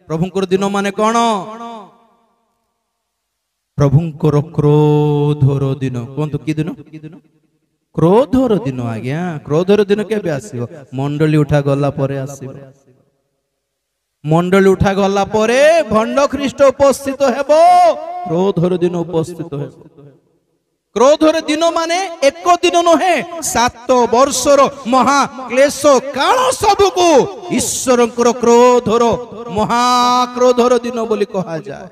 प्रभुंकर दिन माने कौन प्रभुंकर क्रोधर दिन कहतु कि दिन क्रोधर दिन आज्ञा क्रोधर दिन केबे आसीबो मंडली उठा गला परे आसीबो मंडली उठा गला परे भंड ख्रीष्ट उपस्थित हेबो क्रोधर दिन उपस्थित हेबो क्रोधर दिन माने एक दिन नुहे 7 वर्षर महाक्लेश काल सबको ईश्वर क्रोधर महाक्रोधर दिन बोली कहा जाए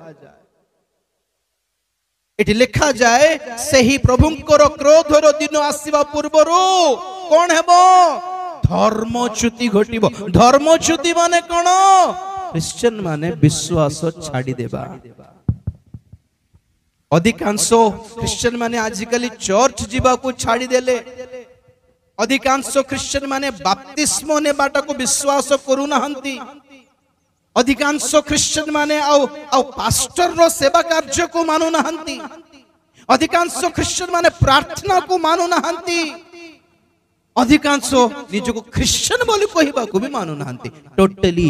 एटी लिखा जाए सही प्रभुंकर क्रोधर दिन आसीबा पूर्वरु कौन हेबो धर्मच्युति घटिबो धर्मच्युति माने कौन क्रिश्चियन माने विश्वास छाड़ी देबा अधिकांश क्रिश्चियन माने आजिकली चर्च जीवा को छाड़ी देले अधिकांश क्रिश्चियन माने बाप्तिस्म नेबाटा को विश्वास करू नाहंती अधिकांश क्रिश्चियन माने आउ पास्टर रो सेवा कार्य को मानु नाहंती अधिकांश क्रिश्चियन माने प्रार्थना को मानु नाहंती अधिकांश निजको क्रिश्चियन बोली कहबा को भी मानु नाहंती टोटली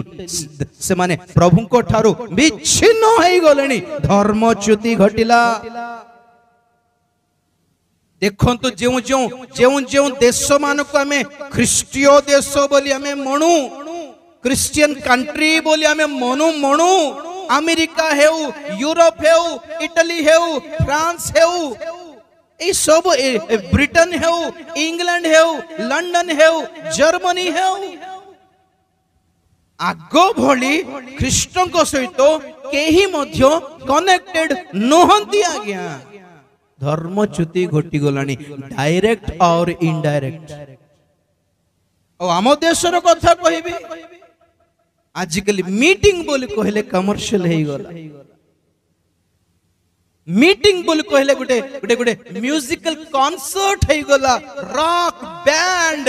से माने प्रभु को ठारो विच्छिन्न होई गलेनी धर्मच्युति घटिला देखंतु जेउ जेउ जेउ जेउ देश मान को हमें ख्रिस्टीय देश बोली हमें मणु क्रिश्चियन कंट्री बोली हमें मनु मणु अमेरिका हेउ यूरोप हेउ इटली हेउ फ्रांस हेउ ए सब ब्रिटेन हेउ इंग्लैंड हेउ लंडन हेउ जर्मनी हेउ आगो भली ख्रीष्टन को सहित केही मध्य कनेक्टेड नहंती आज्ञा धर्मच्युति घटी गलानी डायरेक्ट और इनडायरेक्ट ओ आम देशर कथा कहबी आजिकल मीटिंग बोली कहले कमर्शियल हे गला मीटिंग बोली कहले गुटे गुटे गुटे म्यूजिकल कॉन्सर्ट हे गला रॉक बैंड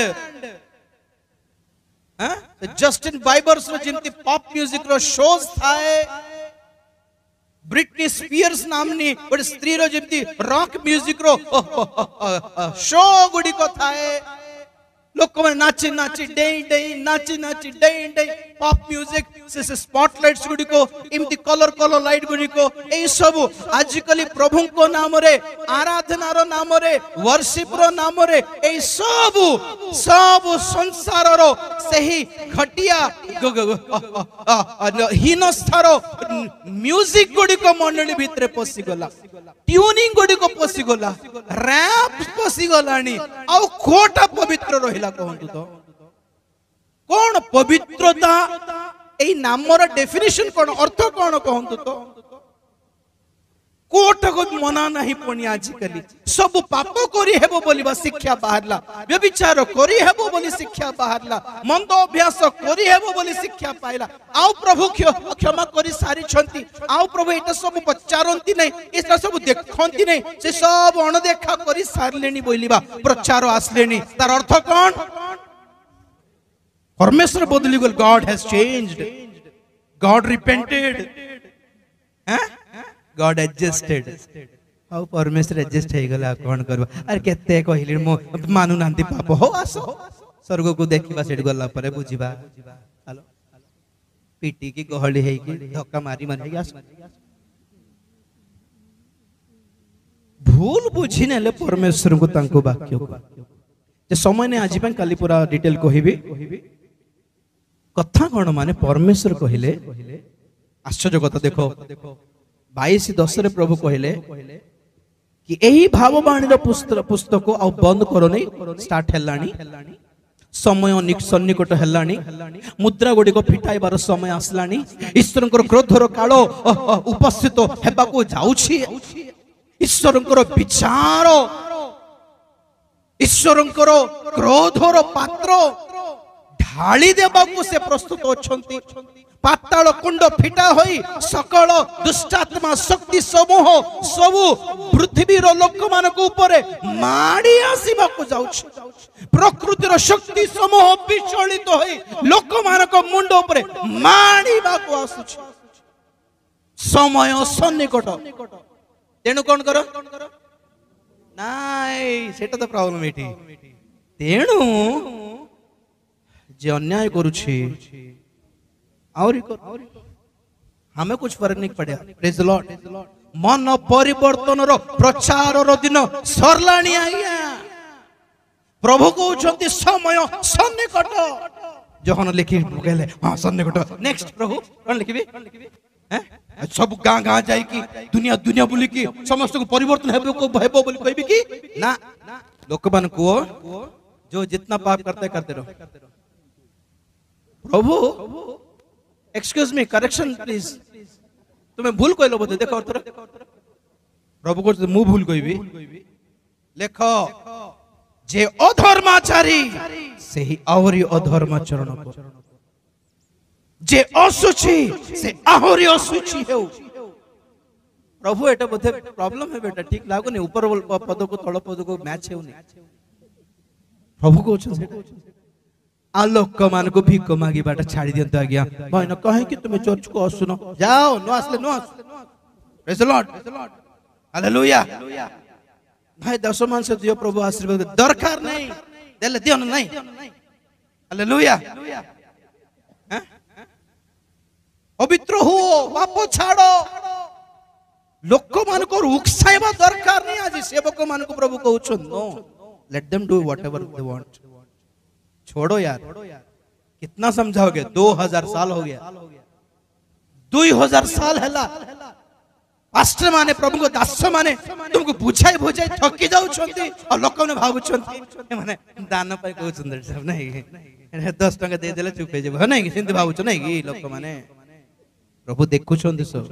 जस्टिन बाइबर्स रो जिमती पॉप म्यूजिक रो शोज थाए ब्रिटनी स्पीयर्स नामनी गोटे स्त्री रो जिमती रॉक म्यूजिक रो शो गुडी को थाए लोक मैंने नाची नाची डेई डेई नाची नाची डेई डेई पॉप म्यूजिक से स्पॉटलाइट्स गुडी को इमती कलर कलर लाइट गुडी को ए सब आजिकली प्रभु को नाम रे आराधना रो नाम रे वर्शिप रो नाम रे ए सब सब संसार रो सही घटिया हीनस्थार म्यूजिक गुडी को मंडली भितरे पसी गला ट्यूनिंग गुडी को पसी गला रैप पसी गलानी आ कोटा पवित्र रहिला कहंतु तो कौन पवित्रता ए नामर डेफिनेशन कौन अर्थ कौन कहंतु तो कोट को मना नहीं पणी आजिकली सब पाप करी हेबो बोलिबा शिक्षा बाहरला व्यभिचार करी हेबो बोली शिक्षा बाहरला मंद अभ्यास करी हेबो बोली शिक्षा पाइला आउ प्रभु क्षमा करी सारी छंती आउ प्रभु एटा सब पचारंती नै एटा सब देखंती नै से सब अणदेखा करी सारलेनी बोलिबा प्रचार आसलेनी तार अर्थ कोन परमेश्वर बदली गल God has changed God repented हैं गॉड एडजस्टेड हाउ परमेश्वर एडजस्ट हे गला कोन करबा अरे केते कहिली मो मानु नांती पाप हो आसो स्वर्ग को देखिबा सेठ गला परे बुझिबा हेलो पीटी की गहली हे की धक्का मारी मारी आस भूल बुझी नेले परमेश्वर को तांको वाक्य को जे समय ने आजि पन काली पूरा डिटेल कहिबी कथा कोन माने परमेश्वर कहिले आश्चर्य कथा देखो 22:10 रे प्रभु कहले कि एही भाववाणी रो पुस्तक आ बंद करो नै स्टार्ट हेलानी समय सन्निकट हेलानी मुद्रा गुडी को फिटाइबार समय आसलानी ईश्वरंकर क्रोधर कालो उपस्थित हेबा को जाउछि ईश्वरंकर विचार ईश्वरंकर क्रोधर पात्र ढाली देबा को से प्रस्तुत अछंती पाताल कुंड फिटा होई सकल दुष्टात्मा शक्ति समूह सबु पृथ्वी रो लोक मान को ऊपर माडी आसीबा को जाउछ प्रकृति रो शक्ति समूह विचलित होई लोक मान को मुंड ऊपर माडी बा को आसुछ समय सन्निकट तेनु कोन करो नाइ सेटा तो प्रॉब्लम एठी तेनु जे अन्याय करूछि हमें कुछ फर्क नहीं पड़े। Praise the Lord. मन परिवर्तन रो प्रचार रो दिन सरलाणी आज्ञा। प्रभु कहते समय सन्निकट। जहन लिखि कहले हाँ सन्निकट नेक्स्ट प्रभु कौन लिखिबी सब गाँ गाँ जाइकी दुनिया दुनिया बुली की समस्त को परिवर्तन हेबो बोली कहबी कि ना लोक मान को जो जितना पाप करते रहो। प्रभु एक्सक्यूज मी करेक्शन प्लीज तुम्हें भूल कहलो बोलते देखो प्रभु को मु भूल कहबी लेख जे अधर्माचारी से ही आहरी अधर्माचरण जे असुची से आहरी असुची है। प्रभु एटा बोधे प्रॉब्लम है बेटा ठीक लागुनी ऊपर पद को तल पद को मैच हेउनी। प्रभु को आलोक मान को भीख मागी बाट छाड़ी दियंत आज्ञा भाई न कहे कि तुम्हें चर्च को आसुनो जाओ नो आसले नो प्रेज द लॉर्ड हालेलुया। भाई 10 मान से दियो प्रभु आशीर्वाद दरकार नहीं देले दियो नहीं हालेलुया। पवित्र हो पाप छाड़ो लोक मान को उकसाइबा दरकार नहीं। आज सेवक मान को प्रभु कहउछन no let them do whatever they want. छोड़ो यार कितना समझाओगे 2000 साल हो गया 2000 साल हैला पास्टर माने प्रभु को दास माने तुमको बुझाई बुझाई थकी जाउ छंती और लोक ने भाबु छंती माने दान पाई कहउ सुंदर सब नहीं 10 टका दे देले चुप हो जेबो है नहीं सिंध भाबु छ नहीं कि लोक माने प्रभु देखु छंती सब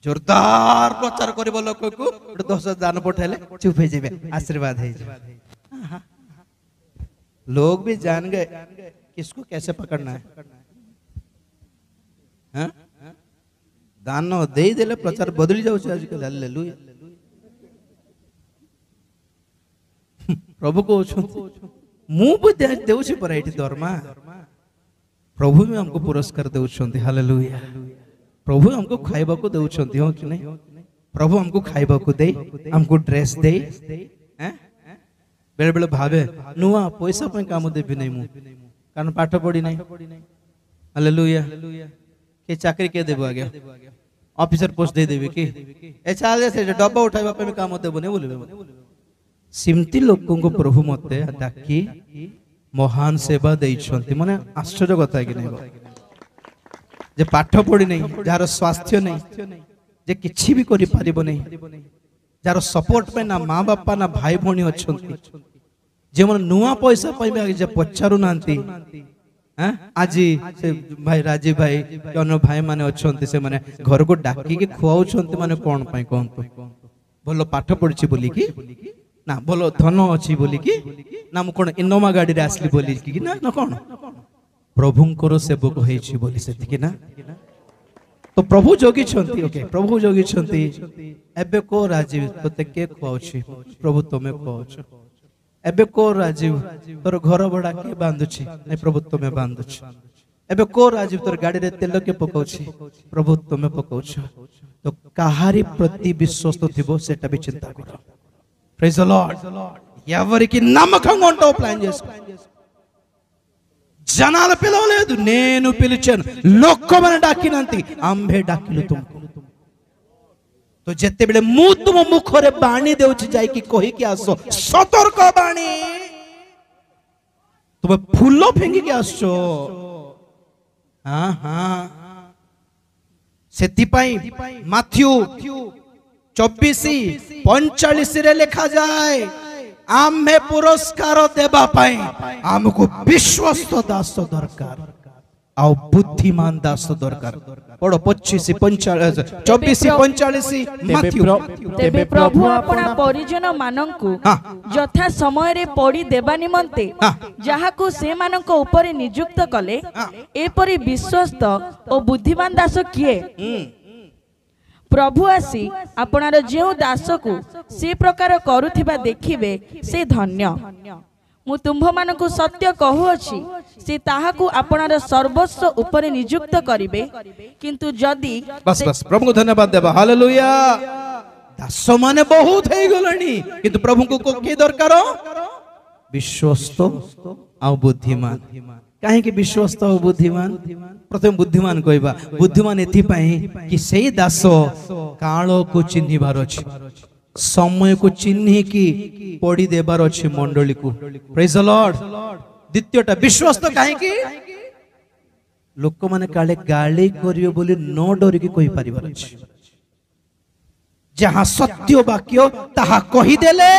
जोरदार प्रचार करबो लोक को 10 दान पठाइले चुप हो जेबे आशीर्वाद है। लोग भी जान गए किसको कैसे पकड़ना है। हाँ? दान दे देले प्रचार बदली जाऊ आजकल हालेलुया। प्रभु को मु भी देउछि पर एठी दरमा प्रभु भी हमको पुरस्कार देउछंती हालेलुया। प्रभु हमको खाइबा को देउछंती हो कि नहीं। प्रभु हमको खाइबा को दे हमको ड्रेस दे हैं बेले बेले भावे नुआ पैसा पे काम देबी नहीं मु कारण पाठ पढ़ी नहीं हालेलुया। के चाकरी के देबो आगे ऑफिसर पोस्ट दे देबी कि ए चाल से डब्बा उठाइबा पे काम देबो नहीं बोलबे सिमती लोगों को प्रभु मते डाकी महान सेवा देइछंती माने आश्चर्य कथा कि नहीं जे पाठ पढ़ी नहीं जार स्वास्थ्य नहीं जे किछि भी करि पारिबो नहीं जार सपोर्ट पे ना माँ बापा ना भाई भौणी अच्छंती जे मन नुआ पैसा पाइबे जे पचारु नांती हैं आज से भाई राजीव भाई अन्य भाई माने अच्छंती से माने घर को डाकी के खुआउछंती माने कोन पई कोंतु भलो पाठ पढ़छि बोली कि ना भलो धन अछि बोली कि ना मु कोन इनोमा गाड़ी रे आसली बोली कि ना न कोन प्रभुंकर सेवक होइछि बोली सेति कि ना। तो प्रभु जोगी छंती ओके प्रभु जोगी छंती एबे को राजीव तोते के खुआउछि प्रभु तमे खुआउछ एबे को राजीव तोर घर बड़ा के बांधुछि नै प्रभु तमे बांधुछ एबे को राजीव तोर गाड़ी रे तेल के पकाउछि प्रभु तमे पकाउछ। तो काहारी प्रति विश्वस्त थिबो सेटा भी चिंता करो। Praise the Lord. ఎవరికి నమ్మకం ఉంటో ప్లాన్ చేసుకో జనాలు పిలవలేదు నేను పిలిచాను లోకమని డాకినంతి ఆంబే డాకిలు तुमको। तो जेते बेले मु तुम मुखरे बाणी देउछि जाई कि कहि कि आसो सतर्क बाणी तुम फूल फेंगी के आसो। हां हां सेति पई माथ्यू 24:45 रे लिखा जाए आमे पुरस्कार देबा पाई हमको विश्वस्त दास दरकार आ बुद्धिमान दास दरकार। पढ़ो 24:45 माथ्यू। तेबे प्रभु अपना परिजन मानंकु यथा समय रे पड़ी देबा निमंते जाहाकु से मानंको ऊपर नियुक्त कले एपरि विश्वस्त ओ बुद्धिमान दास किए। प्रभु आसी आपनार जेउ दास को से प्रकार करुथिबा देखिबे से धन्य। मु तुम्भ मानकु सत्य कहूअछि से ताहाकु आपनार सर्वस्व ऊपर नियुक्त करिवे किंतु जदी बस बस प्रभु को धन्यवाद देबा हालेलुया। दास माने बहुत हे गलणी किंतु प्रभु को के दरकार विश्वस्त आ बुद्धिमान। कहीं विश्वस्त हो बुद्धिमान प्रथम बुद्धिमान कहवा बुद्धिमान एथिपाई कि सही दास काल को चिन्हिबार अछि समय को चिन्ह की पड़ी देबार अछि मंडली को प्रेज द लॉर्ड द्वितीयटा विश्वस्त कहीं कि लोक माने काले गाली करियो बोली न डर की कहि परिबार अछि जहाँ सत्य वाक्य ताहा कहि देले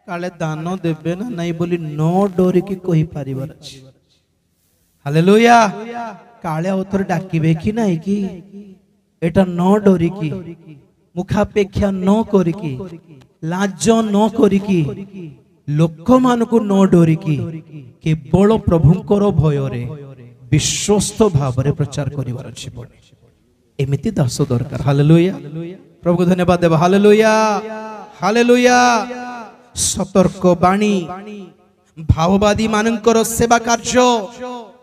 काले दान देबे ना नहीं बोली न डर की कहि परिबार अछि हालेलुया काले उतर डाकिबे कि नहीं कि एटा न डरी की मुखापेक्षा न करिकी लाज न करिकी लोक मान को न डरिकी केवल प्रभुंकर भय रे विश्वस्त भाव रे प्रचार करिवार अछि एमिति दास दरकार हालेलुया प्रभु को धन्यवाद देबा हालेलुया हालेलुया सतर्क बाणी भाववादी मानकर सेवा कार्य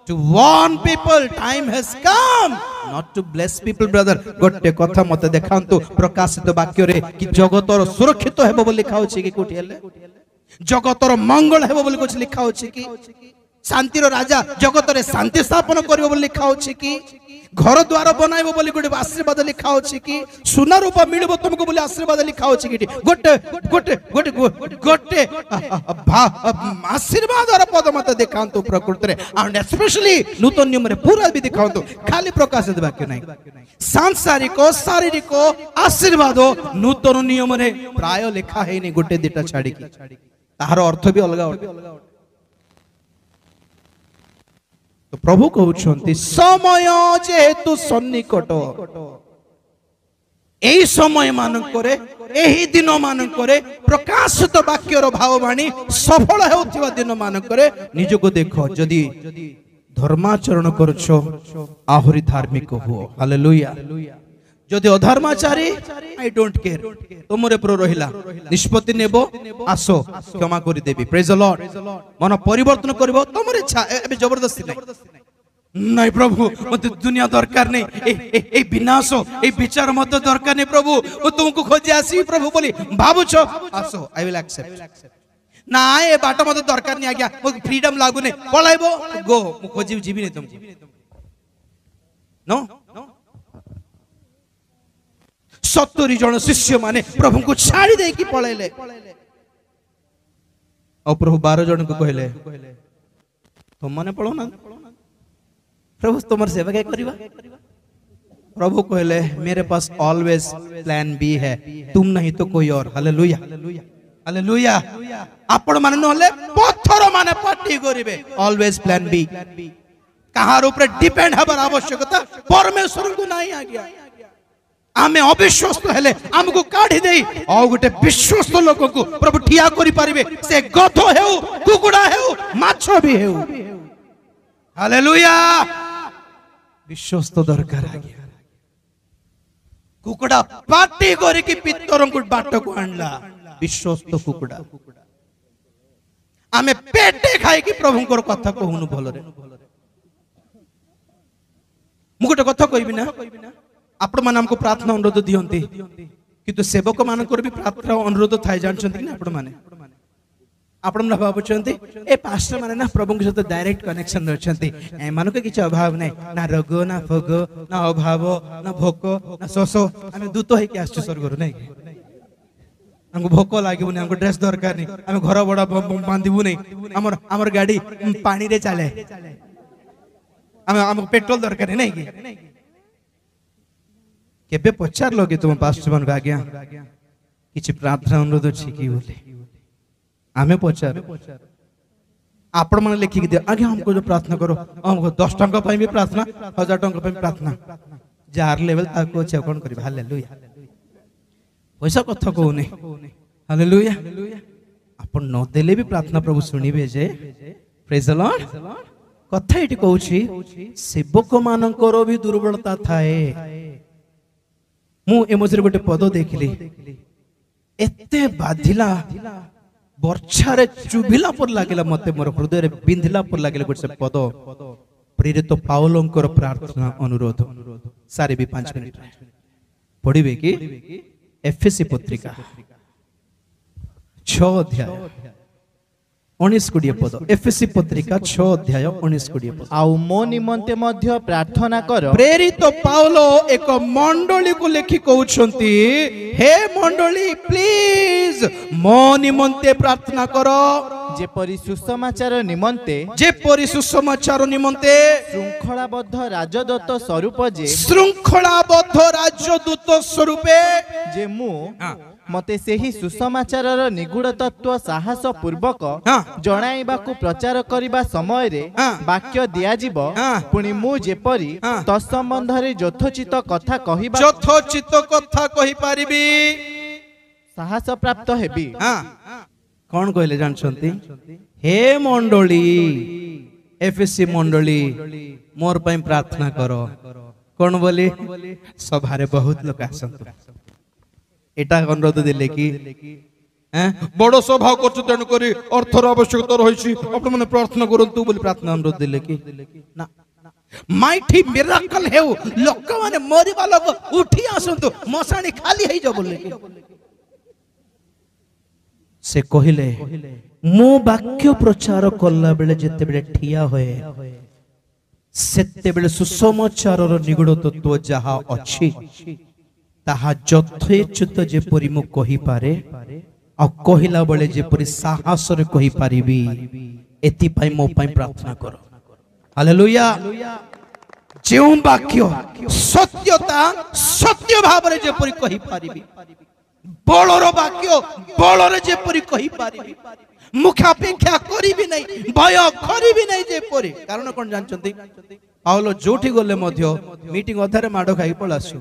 to warn people time has come not to bless people brother गोटे कथा मते देखांतु प्रकाशित वाक्य रे कि जगतर सुरक्षित हेबो बोली लिखा होछि कि कोठी हेले जगतर मंगल हेबो बोली कुछ लिखा होछि कि शांतिर राजा जगतरे शांति स्थापन करिवो बोली लिखा होछि कि घर द्वार बनाइबो बोली गोटे आशीर्वाद लिखा होछि कि सोना रूपा मिलबो तुमको बोली आशीर्वाद लिखा होछि कि गोटे गोटे गोटे गोटे आशीर्वाद और पद मते देखांतु प्रकृति रे एंड स्पेशली नूतन नियम रे पूरा भी दिखांतु खाली प्रकाशित वाक्य नहीं सांसारिक शारीरिक आशीर्वाद नूतन नियम रे प्राय लिखा है नहीं गोटे दिटा छाड़ी की तार अर्थ भी अलग तो प्रभु कहउछंती समय जेहेतु सन्निकट एही समय मानकरे एही दिन मानकरे प्रकाशित वाक्यर भाववाणी सफल हेउथिबा दिन मानकरे निजको देखो जदि धर्माचरण करछो आहुरी धार्मिक हो हालेलुया जदि अधर्माचारी आई डोंट केयर तुमरे प्रो रहिला निष्पत्ति नेबो आसो क्षमा करि देबी प्रेज द लॉर्ड मन परिवर्तन करबो तुमरे इच्छा एबे जबरदस्ती नहीं प्रभु मते दुनिया दरकार नहीं ए विनाश ए विचार मते दरकार नहीं प्रभु ओ तुमको खोजे आसी प्रभु बोली भाबुछो आसो आई विल एक्सेप्ट ना ए बाटा मते दरकार नहीं आ गया मो फ्रीडम लागु नहीं पलाइबो गो मो खोजी जीवी नहीं तुमको नो 70 जन शिष्य माने प्रभु को छाड़ी दे कि पळेले और प्रभु 12 जन को कहले तुम माने पळो ना प्रभु तुमर सेवा क्या करिवा प्रभु कहले मेरे पास ऑलवेज प्लान बी है तुम नहीं तो कोई और हालेलुया हालेलुया आपण माने नहले पत्थर माने पाटी करिवे ऑलवेज प्लान बी कहार ऊपर डिपेंड हबर आवश्यकता परमेश्वर को नहीं आ गया आमे अविश्वस्त हेले हमको काढी देई और गोटे विश्वस्त लोक को प्रभु ठिया करि परिबे से गध हेउ कुकुडा हेउ माछो भी हेउ हालेलुया विश्वस्त दरकार आ गया कुकुडा पाटी करी कि पितरन को बाट को आणला विश्वस्त कुकुडा आमे पेटे खाई कि प्रभु को कथा कहूनु भलरे मु गोटे कथा कहबी ना आपण मान हमको प्रार्थना अनुरोध दियंती किंतु सेवक मानकर भी प्रार्थना अनुरोध थाय जानछंती ना आपण मन भाबुछंती ए पास्टर माने ना प्रभु के साथ डायरेक्ट कनेक्शन रहछंती ए मानको किछ अभाव नै ना रोग ना भोग ना अभाव ना भोक ना शोषो हम दूत है कि आश्चर्य स्वर्ग नै हमको भोक लागिबो नै हमको ड्रेस दरकार नै हम घर बड़ा बांधिबो नै हमर गाड़ी पानी रे चले हम पेट्रोल दरकार नै कि केबे पचार लोगे तुम पास्टर मन आज्ञा किछि प्रार्थना अनुरोध अछि कि बोले आमे पचार आपण मन लिखि दे आज्ञा हमको जो प्रार्थना करो हमको 10 टंका पई भी प्रार्थना 1000 टंका पई प्रार्थना जार लेवल ताको छ कोन करी हालेलुया पैसा कथा को नै हालेलुया आपण न देले भी प्रार्थना प्रभु सुनिबे जे प्रेज द लॉर्ड कथा एटी कहूछि सेवक मानकर भी दुर्बलता थाए मु एमजरे गोटे पद देखली एते बाधिला वर्षारे चुभिला पर लागिला मते मोर हृदय रे बिंधिला पर लागिला गोटे पद प्रेरित पाउलंकर प्रार्थना अनुरोध सारे भी 5 मिनिट पढ़िबे कि एफएससी पत्रिका 6 अध्याय 19-20 पद एफएससी पत्रिका 6 अध्याय 19-20 पद आउ मो निमंते मध्य प्रार्थना कर प्रेरित पाउलो एक मंडली को लेखि कहउछंती हे मंडली प्लीज मो निमंते प्रार्थना करो जेपरि सुसमाचार निमंते जेपरि सुसमाचार निमंते श्रृंखलाबद्ध राजदूत स्वरूप श्रृंखलाबद्ध राजदूत स्वरूपे जे मु मते सेही सुसमाचारर निगूढ़ तत्व साहस पूर्वक जणाइबाकु प्रचार करिबा समय रे वाक्य दिया जीवो पुनी मु जेपरि तत्संबंध रे यथोचित कथा कहिबा यथोचित कथा कहि पारिबी साहस प्राप्त हेबी कौन कहले जानछंती हे मंडली एफएससी मंडली मोर पई प्रार्थना करो कौन बोली सभा रे बहुत लोग आसंतु एटा अनुरोध दिले कि बड़ सभा करछु तेन करी अर्थर आवश्यकता रहिछि आपण माने प्रार्थना करंतु बोली प्रार्थना अनुरोध दिले कि ना माइटी मिराकल हेउ लोक माने मरिबा लोक उठी आसंतु मसाणी खाली हेइ जा बोले से कहिले मो वाक्य प्रचार करला बेले जेते बेले ठिया होए सेते बेले सुसमाचार रो निगूढ़ तत्व जहा अछि ताहा यथोचित जेपरि मु कहि पारे आ कहिला बेले जेपरि साहस रे कहि पारिबी एति पई मो पई प्रार्थना करो हालेलुया जेउ वाक्य सत्यता सत्य भाव रे जेपरि कहि पारिबी बलर वाक्य बलरे जेपरि कहि पारिबी मुखापेक्षा करिबी नै भय करिबी नै जेपरि कारण कोन जानचंती पाउलो जोठी गले मध्य मीटिंग अधारे माडो खाई पळासु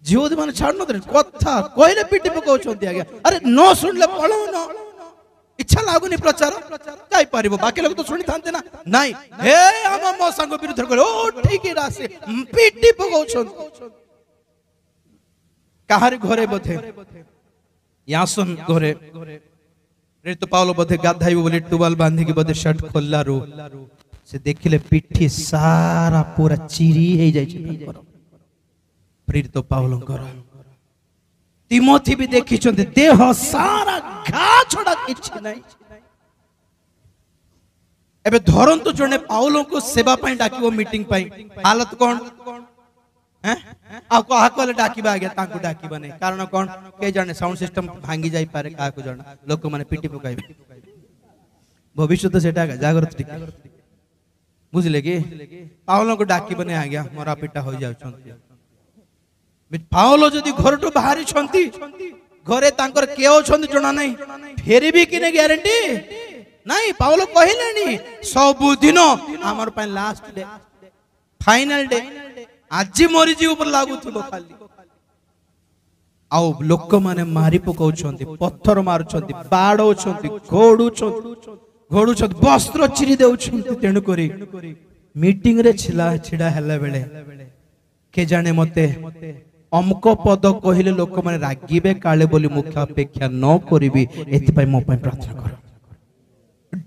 जीवद माने छाड़ न कथा कहले पिटी पकाउछंती आगे अरे न सुनले पळो न इच्छा लागुनी प्रचार जाई पारिबो बाकी लोग तो सुनी थांते ना नाही हे हम मो संग विरुद्ध करे ओ ठीक है रासे पिटी पकाउछंती काहारी घरे बधे यासन घरे रे तो पाउलो बधे गाधाई बोली टुवाल बांधी के बधे शर्ट खोललारू से देखिले पिठी सारा पूरा चिरी हे जाय छै प्रेरित पाउलो कर तिमोथी भी देखि छथि देह सारा घा छोड़ा किछि नै एबे धरंतु जने पाउलो को सेवा पई डाकिबो मीटिंग पई हालत कोन हैं आ कहा कहले डाकिबा आगे तांकु डाकिबा नै कारण कोन के जाने साउंड सिस्टम भांगी जाई पारे का को जाने लोक माने पिटी पकाइबे भविष्य तो सेटा जागृत ठीक बुझले कि पाउलो को डाकिबा नै आ गया मोरा पिटा हो जाउ छथि पाउलो जदी घर तो बाहरी छथि घरे तांकर केओ छथि जणा नै फेरी भी किने ग्यारंटी नाही पाउलो कहिलेनी सब दिन हमर पय लास्ट डे फाइनल डे आज मरी जीव पर लागू थलो खाली आउ लोक माने मारी पकाउ छथि पत्थर मारु छथि बाडो छथि घोडू छथि वस्त्र चिरी देउ छथि तेनु करी मीटिंग रे छिड़ा हला बेले के जाने मते अमक पद कहिले लोक माने रागीबे काले बोली मुख्य अपेक्षा न करिबी एति पय मो पय प्रार्थना कर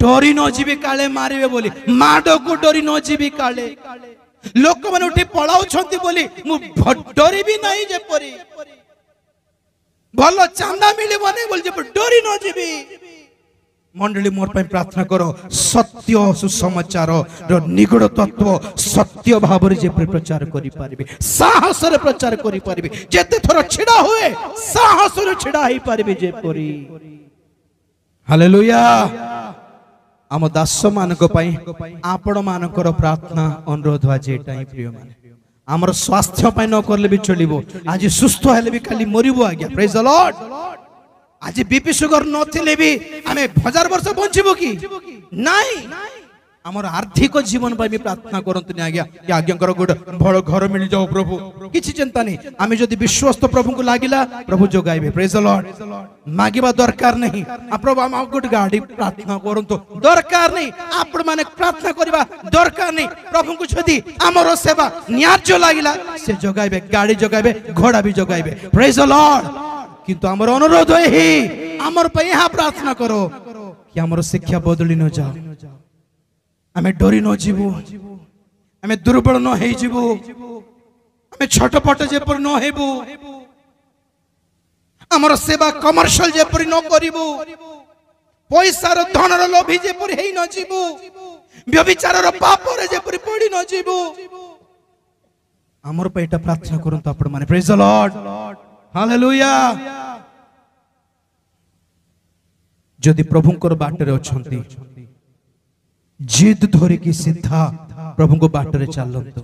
डरी न जीबी काले मारिबे बोली माडो को डरी न जीबी काले लोक माने उठी पळाउ छथि बोली मु डरी भी नाही जे परी भलो चांदा मिलिबो नै बोल जे डरी न जीबी मंडली मोर पय प्रार्थना करो सत्य सुसमाचार रो निगूढ़ तत्व सत्य भाव रे जे प्रचार करि पारिबे साहस रे प्रचार करि पारिबे जेते थोर छिडा हुए साहस रे छिडा ही पारिबे जे परी हालेलुया आम दास मानक पई आपण मानकर प्रार्थना अनुरोध आज एटा ही प्रिय माने हमर स्वास्थ्य पय न करले भी चलिबो आज सुस्थ हेले भी खाली मरिबो आज्ञा प्रेज द लॉर्ड आज बीपी शुगर नथिले भी आमे 1000 वर्ष बंचिबो की नाही हमर आर्थिक जीवन पय भी प्रार्थना करंतु आज्ञा कि आज्ञाकर गुड भलो घर मिल जाओ प्रभु किछि चिंता नहीं आमे जदी विश्वस्त प्रभु को लागिला प्रभु जोगाइबे प्रेज द लॉर्ड मागिबा दरकार नहीं आ प्रभु हम गुड गाड़ी प्रार्थना करंतु दरकार नहीं आपण माने प्रार्थना करबा दरकार नहीं प्रभु को जदी हमर सेवा न्याज्य लागिला से जोगाइबे गाड़ी जोगाइबे घोड़ा भी जोगाइबे प्रेज द लॉर्ड किंतु हमर अनुरोध है हमर पे यहां प्रार्थना करो कि हमर शिक्षा बदली न जाओ हमें डरी न जीवो हमें दुर्बल न हे जीवो हमें छटपट जेपर न हेबो हमर सेवा कमर्शियल जेपर न करिवो पैसार धनर लोभी जेपरि हेई न जीवु व्यभिचारर पापरे जेपरि पड़ी न जीवु हमर पेटा प्रार्थना करंतु आपण माने प्रेज द लॉर्ड हालेलुया जदि प्रभुंकर बाटरे अछंती जिद धरि की सीधा प्रभु को बाटरे चलंतु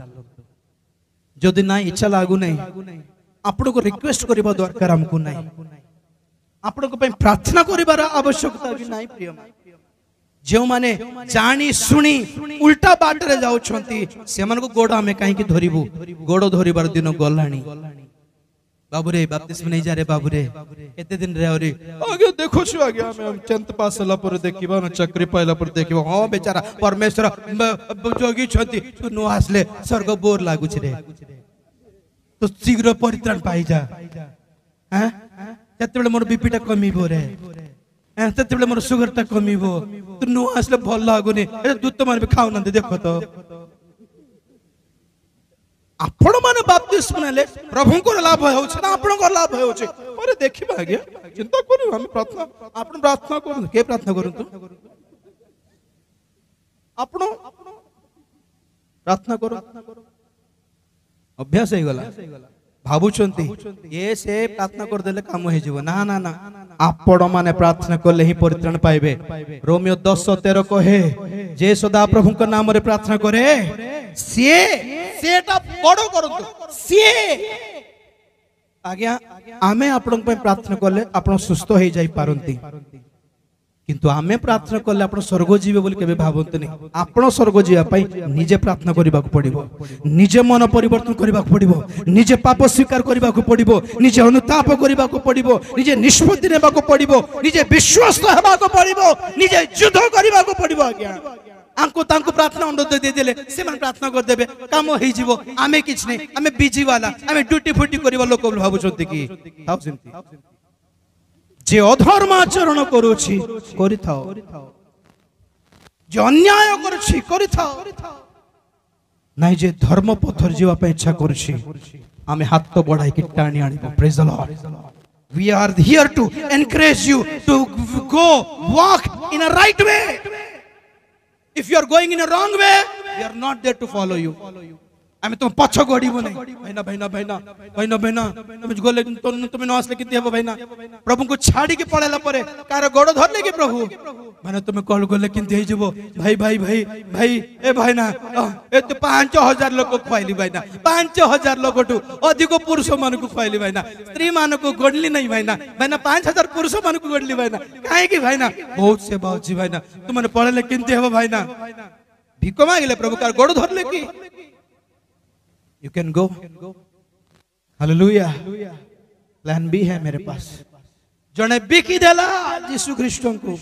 जदि ना इच्छा लागू नहीं आपण को रिक्वेस्ट करबा दरकार हमको नहीं आपण को पई प्रार्थना करिबार आवश्यकता भी नहीं प्रिय जो माने जानी सुनी उल्टा बाटरे जाउछंती से मन को गोड़ हमें काहे की धरिबू गोड़ धरिबार दिन गलानी बाबू रे बपतिस्मा नहीं जा रे बाबू रे एते दिन रे अरे आगे देखो छु आगे हम 10th पास होला पर देखिबा न चक्री पाइला पर देखिबा हां बेचारा परमेश्वर जोगी छथि तू नो आसले स्वर्ग बोर लागु छ रे तो शीघ्र परित्राण पाई जा हैं ततेबेले मोर बीपीटा कमीबो रे हैं ततेबेले मोर शुगरटा कमीबो तू नो आसले भल लागुनी ए दूत मान भी खाउ न देखो तो आपण माने बपतिस्मा नेले प्रभु को लाभ होछ ना आपण को लाभ होछ अरे देखिबा आगे चिंता करू हम प्रार्थना आपण प्रार्थना करू के प्रार्थना करंतु आपण प्रार्थना करू अभ्यास हे गला भाबुचंती ये से प्रार्थना कर देले काम हे जीव ना ना ना आपण माने प्रार्थना करले ही परित्राण पाइबे रोमियो 10:13 कहे जे सदा प्रभु के नाम रे प्रार्थना करे सेटा बड़ो करंतु से आज्ञा आमे आपण पे प्रार्थना करले आपण सुस्थ हो जाई पारंती किंतु आमे प्रार्थना करले आपण स्वर्ग जीवे बोली केबे भाबंत नहीं आपण स्वर्ग जीवा पई निजे प्रार्थना करबा को पड़िबो निजे मन परिवर्तन करबा को पड़िबो निजे पाप स्वीकार करबा को पड़िबो निजे अनुताप करबा को पड़िबो निजे निष्पत्ति नेबा को पड़िबो निजे विश्वास हेबा को पड़िबो निजे युद्ध करबा को पड़िबो आज्ञा आंको तांको प्रार्थना अनुरोध दे देले से मन प्रार्थना कर देबे काम होई जीवो आमे किछ नै आमे बिजी वाला आमे ड्यूटी फुटी करबा लोक भाबु छथि की थाउ सेमति जे अधर्म आचरण करूछि करि थाओ जे अन्याय करूछि करि थाओ नै जे धर्म पथर जीवा पे इच्छा करूछि आमे हाथ तो बढ़ाई के टाणी आनिबो praise the Lord we are here to encourage you to go walk in a right way If you are going in a wrong way, we are not there to follow you. आमे तुम पछो गड़ीबो नै भाईना भाईना भाईना भाईना भाईना तुम गोले तुम न आसले किते हेबो भाईना प्रभु को छाड़ी के पळेला परे कार गोड़ धरले के प्रभु माने तुम कॉल गोले किते हे जबो भाई भाई भाई भाई ए भाईना ए तो 5000 लोक खुआइली भाईना 5000 लोकटू अधिक पुरुष मान को खुआइली भाईना स्त्री मान को गडली नै भाईना भाईना 5000 पुरुष मान को गडली भाईना काहे की भाईना बहुत सेवा होची भाईना तुमने पळेले किते हेबो भाईना भिको मांगले प्रभु कार गोड़ धरले की You can go. Hallelujah. Plan B है मेरे पास जने बिकी देला यीशु ख्रिस्ट को